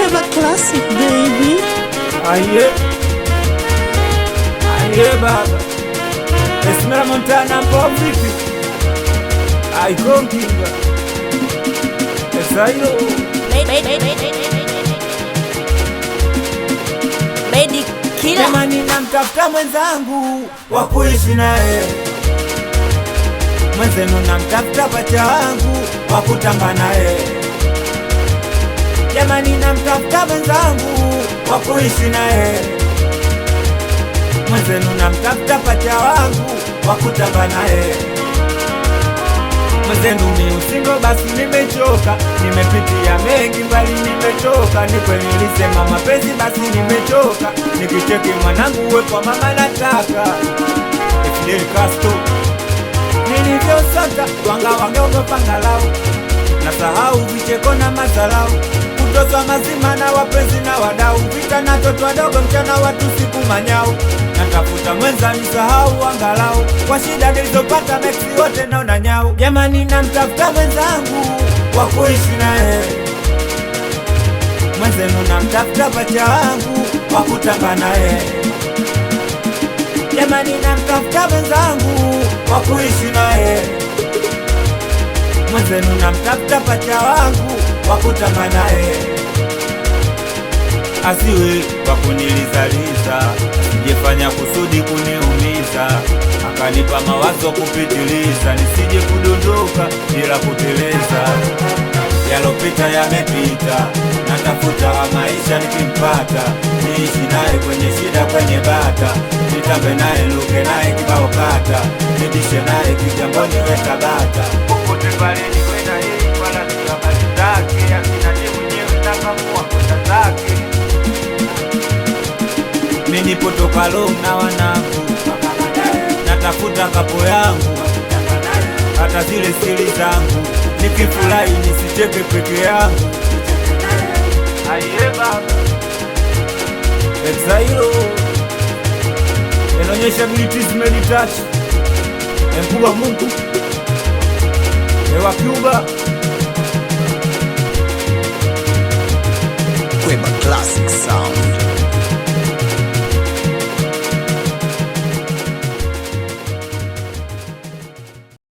Forever classic, baby. Aye baba, Esmera Montana mpo vipi? Aikonkinga Esayo Baby killer. Jamani namtafuta mwenzangu wa kuishi naye, mwenzenu namtafuta pacha wangu wa kutamba naye. Jamani namtafuta mwenzangu wa kuishi naye, mwenzenu namtafuta pacha wangu wa kutamba naye. Mwenzenu mi usingo basi nimechoka, nimepitia mengi mbali nimetoka. Ni kweli nilisema mapenzi basi nimechoka, nikicheki mwanangu uwe kwa mama nataka. Fidel Castro nilivyosota wanga wangeogopa ngalau, nasahau vicheko na mazalau, kutozwa mazima na wapenzi na wadau, vita na toto wadogo mchana watu siku manyau. Natafuta mwenza nisahau angalau, kwa shida nilizopata mexi wote naona nyau. Jamani namtafuta mwenzangu wa kuishi naye, mwenzenu namtafuta pacha wangu wa kutamba naye. Jamani namtafuta mwenzangu wa kuishi naye, mwenzenu namtafuta pacha wangu wa kutamba naye. Asiwe kwa kunilizaliza, asijefanya kusudi kuniumiza, akanipa mawazo kupitiliza, nisije kudondoka bila kuteleza. Yalopita yamepita, natafuta maisha nikimpata, niishi naye kwenye shida kwenye bata, nitambe naye luke naye kibao kata, nidishe naye kijamboni weka bata. Popote pale niwe na yeye wala sio habari zake, akina je mwenyewe takamua kosa zake. Mimi nipotoka long na wanangu, natafuta kapo yangu, hata zile siri zangu, nikifurahi nisicheke peke yangu. Aye baba Exailo inaonyesha abilities meditouch Mkubwa Mungu Ewa Cuba